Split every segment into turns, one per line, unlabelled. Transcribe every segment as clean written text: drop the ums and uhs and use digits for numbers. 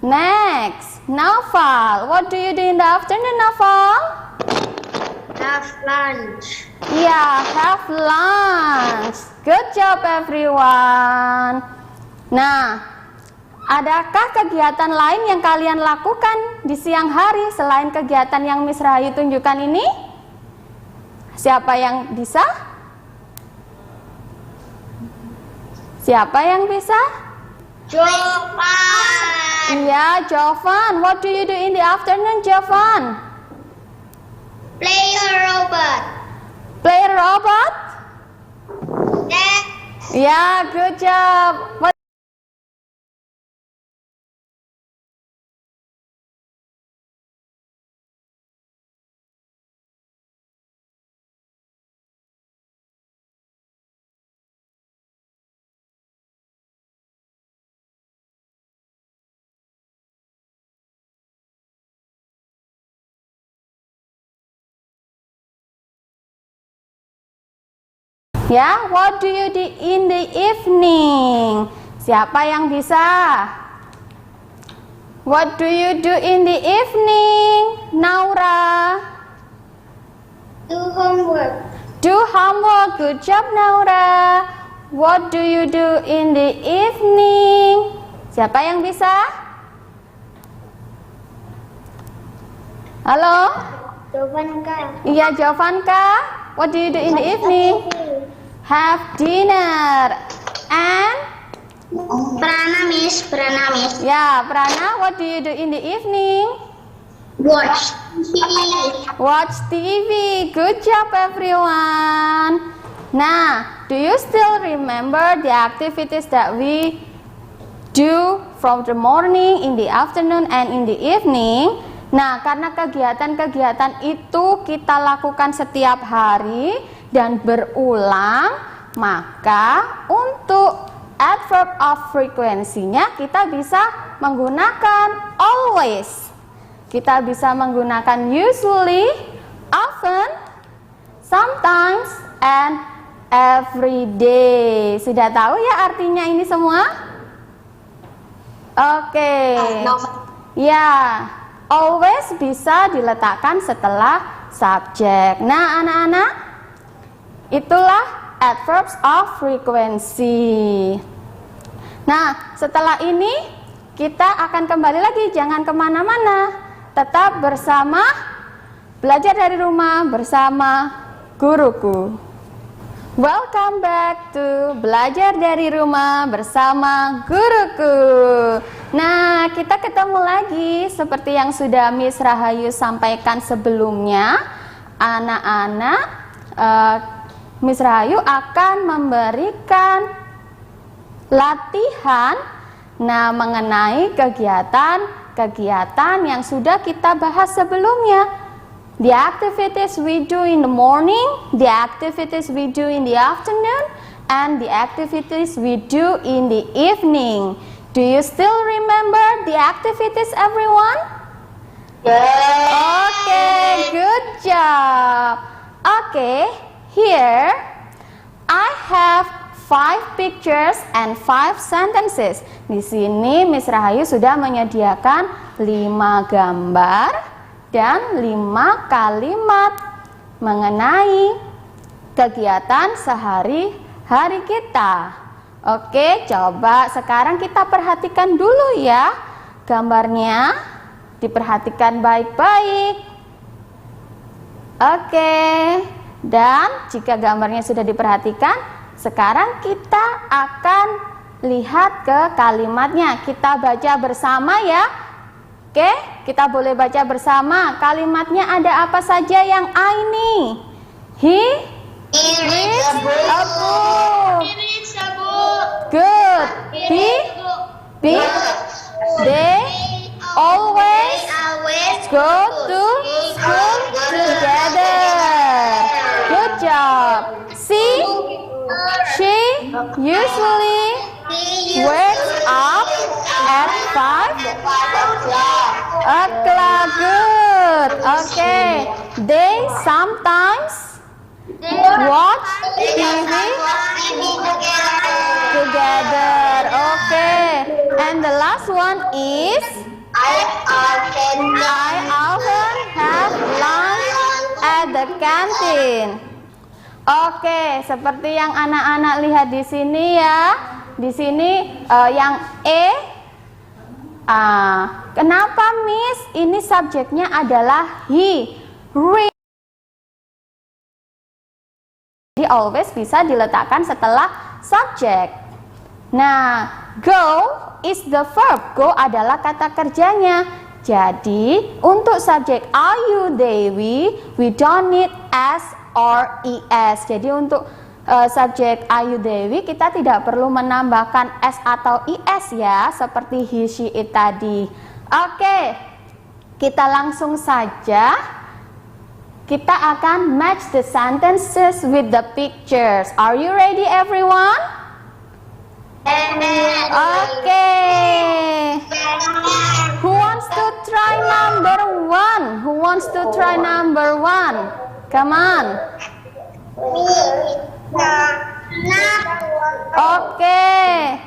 Next, Naufal. What do you do in the afternoon, Naufal?
Have lunch.
Yeah, have lunch. Good job, everyone. Nah, adakah kegiatan lain yang kalian lakukan di siang hari selain kegiatan yang Miss Rahayu tunjukkan ini? Siapa yang bisa? Siapa yang bisa?
Jovan.
Iya, Jovan. What do you do in the afternoon, Jovan?
Play a robot.
Play robot?
That.
Yeah, good job. What Ya, what do you do in the evening? Siapa yang bisa? What do you do in the evening? Naura.
Do homework.
Do homework. Good job, Naura. What do you do in the evening? Siapa yang bisa? Halo?
Jovanka.
Iya, Jovanka. What do you do in the evening? Have dinner. And
Prana, Miss.
ya, Prana, what do you do in the evening?
Watch TV.
Watch TV. Good job, everyone. Nah, do you still remember the activities that we do from the morning, in the afternoon, and in the evening? Nah, karena kegiatan-kegiatan itu kita lakukan setiap hari dan berulang, maka untuk adverb of frequency-nya kita bisa menggunakan always. Kita bisa menggunakan usually, often, sometimes, and every day. Sudah tahu ya artinya ini semua? Oke. Ya, always bisa diletakkan setelah subjek. Nah, anak-anak, itulah adverbs of frequency. Nah, setelah ini kita akan kembali lagi, jangan kemana-mana. Tetap bersama Belajar dari Rumah bersama guruku. Welcome back to Belajar dari Rumah bersama guruku. Nah, kita ketemu lagi seperti yang sudah Miss Rahayu sampaikan sebelumnya. Anak-anak, Miss Rahayu akan memberikan latihan mengenai kegiatan yang sudah kita bahas sebelumnya. The activities we do in the morning, the activities we do in the afternoon, and the activities we do in the evening. Do you still remember the activities, everyone?
Yeah.
Okay, good job. Okay, here I have 5 pictures and 5 sentences. Di sini Miss Rahayu sudah menyediakan 5 gambar dan 5 kalimat mengenai kegiatan sehari-hari kita. Oke, coba sekarang kita perhatikan dulu ya gambarnya. Diperhatikan baik-baik. Oke, dan jika gambarnya sudah diperhatikan, sekarang kita akan lihat ke kalimatnya. Kita baca bersama ya. Oke, kita boleh baca bersama. Kalimatnya ada apa saja yang A ini? He reads a book. Good. They always go to school together. Good job. She usually wakes up at 5 o'clock. Good. Okay. They sometimes watch TV together. Okay. And the last one is
I often
have lunch at the canteen. Oke, seperti yang anak-anak lihat di sini ya. Di sini yang E. Kenapa Miss? Ini subjeknya adalah he. Read. Jadi always bisa diletakkan setelah subjek. Nah, go is the verb. Go adalah kata kerjanya. Jadi, untuk subjek are you Dewi, we don't need s or es. Jadi untuk subjek are you Dewi kita tidak perlu menambahkan s atau is ya, seperti he, she, it tadi. Oke, kita langsung saja. Kita akan match the sentences with the pictures. Are you ready everyone? Okay. Who wants to try number one? Who wants to try number one? Come on. Okay.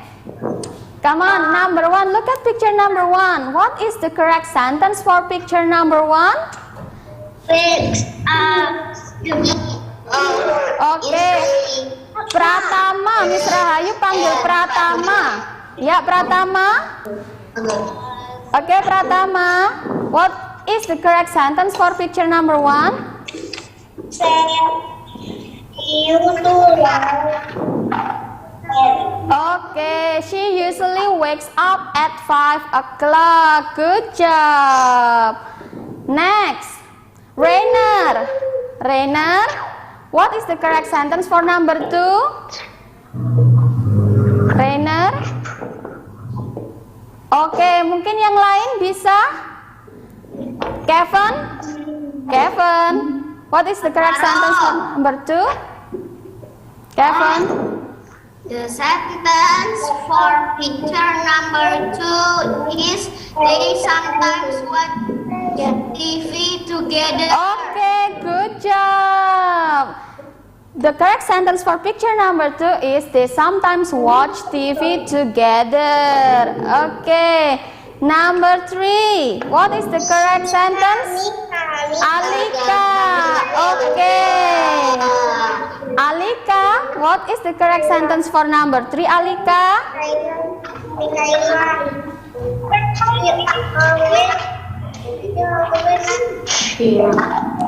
Come on, number one. Look at picture number one. What is the correct sentence for picture number one? Okay. Pratama, Miss Rahayu panggil Pratama. Ya, Pratama. Oke, Pratama. What is the correct sentence for picture number one? Okay, she usually wakes up at 5 o'clock. Good job. Next, Rainer. Rainer, what is the correct sentence for number 2? Rainer? Oke, mungkin yang lain bisa? Kevin? Kevin, what is the correct sentence for number 2? Kevin?
The sentence for picture number 2 is they sometimes watch TV together.
Okay, good job. The correct sentence for picture number 2 is they sometimes watch TV together. Okay. Number 3. What is the correct sentence? Alika. Okay. Alika, what is the correct sentence for number 3, Alika?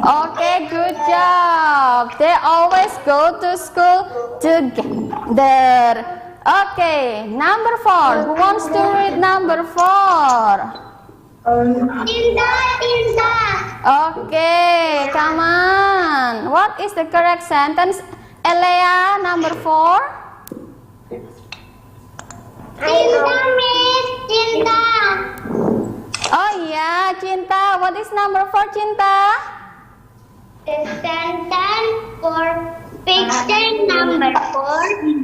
Okay, good job. They always go to school together. Okay, number 4. Who wants to read number 4?
Tinta.
Okay, come on. What is the correct sentence? Elea, number 4.
Cinta, Miss. Cinta.
Oh yeah, Cinta. What is number 4, Cinta?
The sentence for picture number 4 is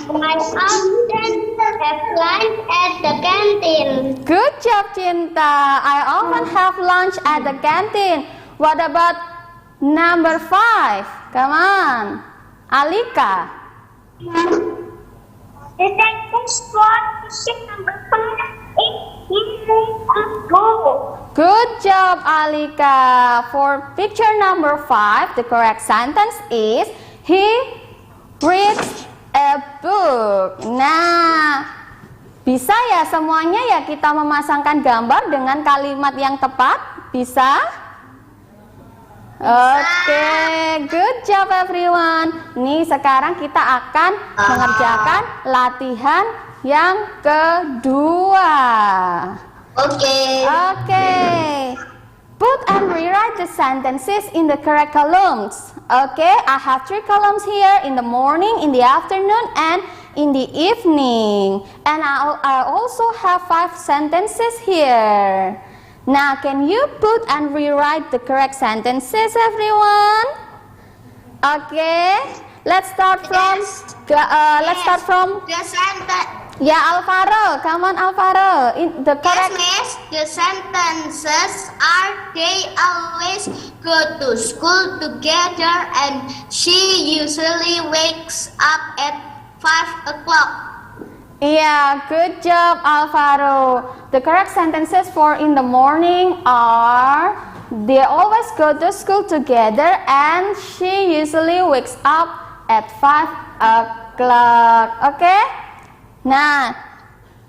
I often have lunch at the canteen.
Good job, Cinta. I often have lunch at the canteen. What about number 5? Come on, Alika.
The sentence for picture number 5 is he reads a book.
Good job, Alika. For picture number 5, the correct sentence is he reads a book. Nah, bisa ya semuanya ya kita memasangkan gambar dengan kalimat yang tepat? Bisa? Oke, good job everyone. Nih sekarang kita akan mengerjakan latihan yang kedua. Okay. Put and rewrite the sentences in the correct columns. Okay, I have 3 columns here, in the morning, in the afternoon, and in the evening. And I also have 5 sentences here. Now, can you put and rewrite the correct sentences, everyone? Okay, let's start from
The sentence.
yeah, Alvaro. Come on, Alvaro. In the correct.
Yes, Miss. The sentences are they always go to school together and she usually wakes up at 5 o'clock.
Yeah, good job, Alvaro. The correct sentences for in the morning are they always go to school together and she usually wakes up at 5 o'clock. Oke? Nah,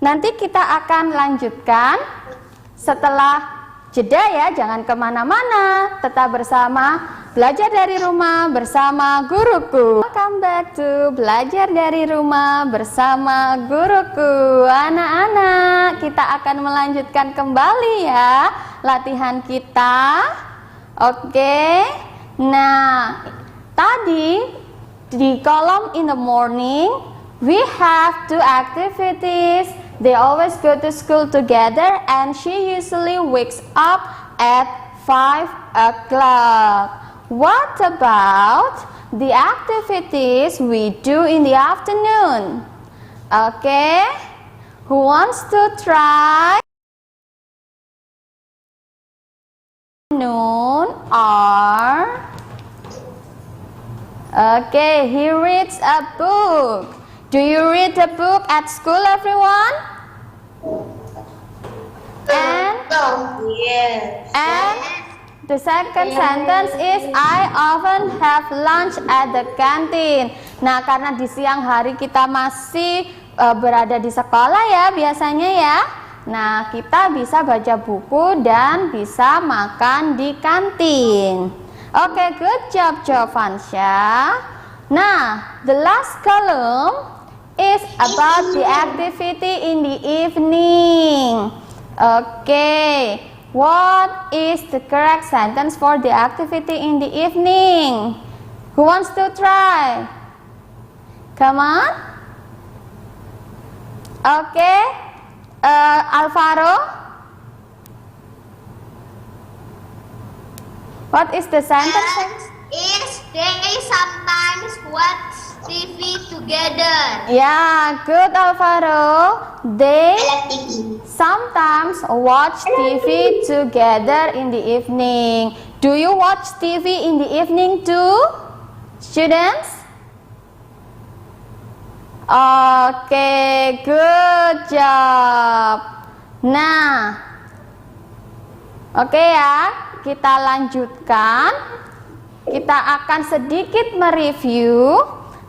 nanti kita akan lanjutkan setelah jeda ya, jangan kemana-mana, tetap bersama Belajar dari Rumah bersama Guruku. Welcome back to Belajar dari Rumah bersama Guruku. Anak-anak, kita akan melanjutkan kembali ya latihan kita. Oke. Nah, tadi di kolom in the morning we have two activities. They always go to school together and she usually wakes up at 5 o'clock. What about the activities we do in the afternoon? Okay, who wants to try? Noon or okay, he reads a book. Do you read a book at school, everyone? And
Yes.
and the second sentence is I often have lunch at the canteen. Nah, karena di siang hari kita masih berada di sekolah ya biasanya ya. Nah, kita bisa baca buku dan bisa makan di kantin. Oke, good job Jovansya. Nah, the last column is about the activity in the evening. Okay, what is the correct sentence for the activity in the evening? Who wants to try? Come on. Okay, Alvaro. What is the sentence?
Is they sometimes watch TV together.
Yeah, good Alvaro. They sometimes watch TV together in the evening. Do you watch TV in the evening too, students? Okay, good job. Nah, oke ya, kita lanjutkan. Kita akan sedikit mereview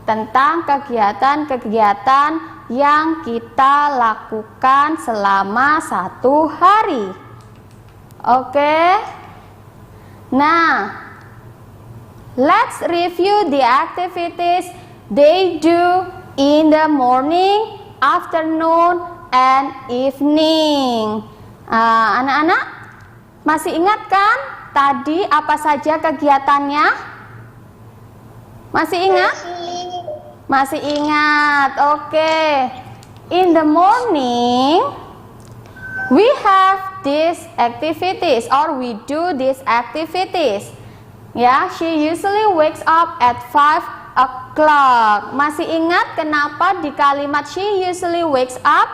tentang kegiatan-kegiatan yang kita lakukan selama satu hari. Oke. Nah, let's review the activities they do in the morning, afternoon, and evening. Anak-anak, masih ingat kan tadi apa saja kegiatannya? Masih ingat? Masih ingat, oke. In the morning, we have these activities or we do these activities. Ya, she usually wakes up at 5 o'clock. Masih ingat kenapa di kalimat she usually wakes up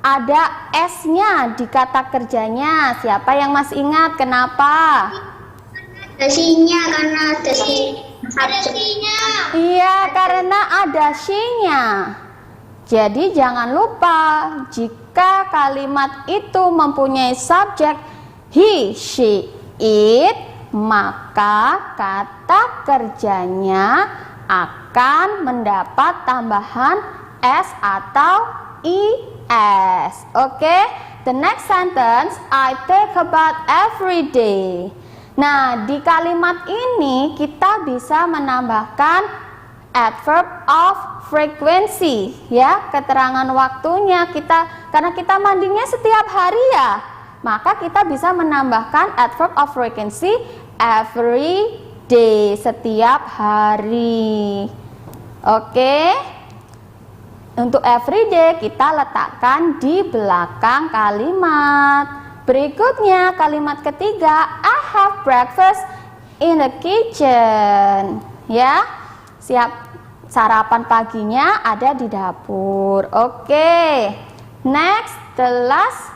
ada S-nya di kata kerjanya? Siapa yang masih ingat kenapa?
Dasinya karena dasinya.
Iya, karena ada she-nya. Jadi jangan lupa jika kalimat itu mempunyai subjek he, she, it, maka kata kerjanya akan mendapat tambahan S atau IS. Oke, the next sentence, I take a bath every day. Nah, di kalimat ini kita bisa menambahkan adverb of frequency, ya, keterangan waktunya karena kita mandinya setiap hari ya, maka kita bisa menambahkan adverb of frequency every day, setiap hari. Oke. Untuk everyday kita letakkan di belakang kalimat. Berikutnya kalimat ketiga, I have breakfast in the kitchen. Ya, siap sarapan paginya ada di dapur. Oke. Next, the last,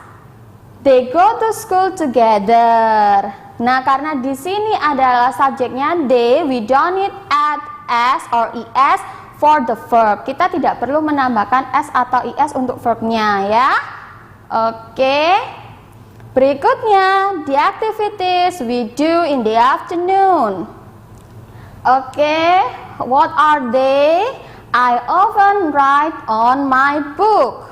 they go to school together. Nah, karena di sini adalah subjeknya they, we don't need add s or es for the verb. Kita tidak perlu menambahkan s atau is untuk verbnya ya. Oke. Berikutnya, the activities we do in the afternoon. Oke, what are they? I often write on my book.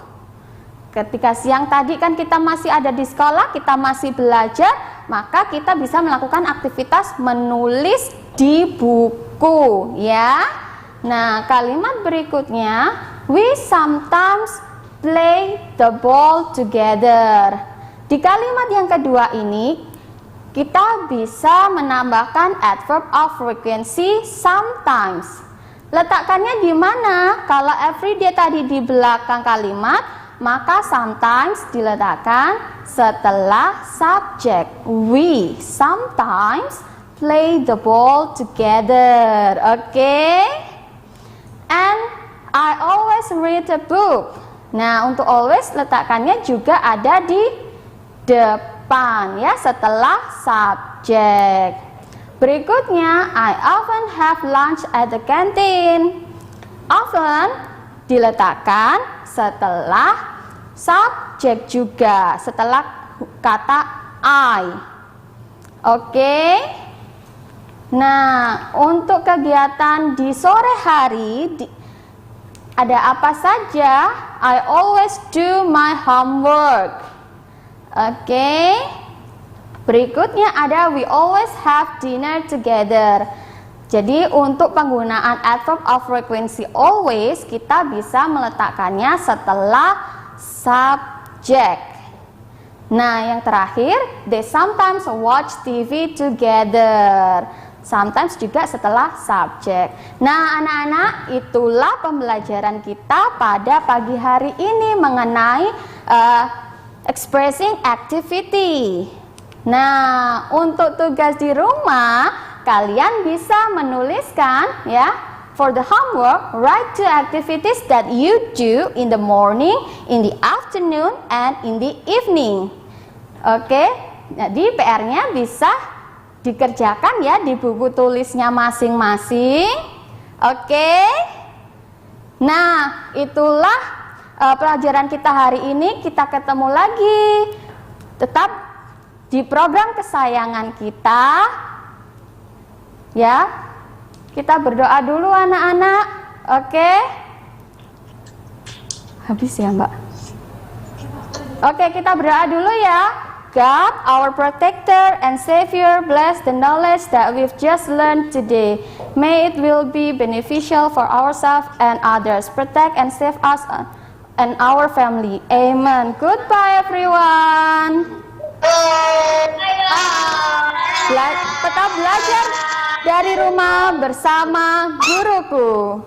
Ketika siang tadi kan kita masih ada di sekolah, kita masih belajar, maka kita bisa melakukan aktivitas menulis di buku ya. Nah, kalimat berikutnya, we sometimes play the ball together. Di kalimat yang kedua ini, kita bisa menambahkan adverb of frequency sometimes. Letakkannya di mana? Kalau everyday tadi di belakang kalimat, maka sometimes diletakkan setelah subject. We sometimes play the ball together. Okay? And I always read a book. Nah, untuk always letakkannya juga ada di depan ya, setelah subjek. Berikutnya, I often have lunch at the canteen. Often diletakkan setelah subjek juga, setelah kata I. Oke. Nah, untuk kegiatan di sore hari ada apa saja? I always do my homework. Oke. Berikutnya ada we always have dinner together. Jadi untuk penggunaan adverb of frequency always, kita bisa meletakkannya setelah subject. Nah, yang terakhir, they sometimes watch TV together. Sometimes juga setelah subject. Nah, anak-anak, itulah pembelajaran kita pada pagi hari ini mengenai expressing activity. Nah, untuk tugas di rumah, kalian bisa menuliskan ya, for the homework, write 2 activities that you do in the morning, in the afternoon, and in the evening. Oke, jadi PR-nya bisa dikerjakan ya di buku tulisnya masing-masing. Oke. Nah, itulah pelajaran kita hari ini. Kita ketemu lagi tetap di program kesayangan kita ya. Kita berdoa dulu anak-anak. Oke. Habis ya Mbak. Oke, kita berdoa dulu ya. God, our protector and savior, bless the knowledge that we've just learned today. May it will be beneficial for ourselves and others. Protect and save us and our family. Amen. Goodbye everyone. Tetap belajar dari rumah bersama guruku.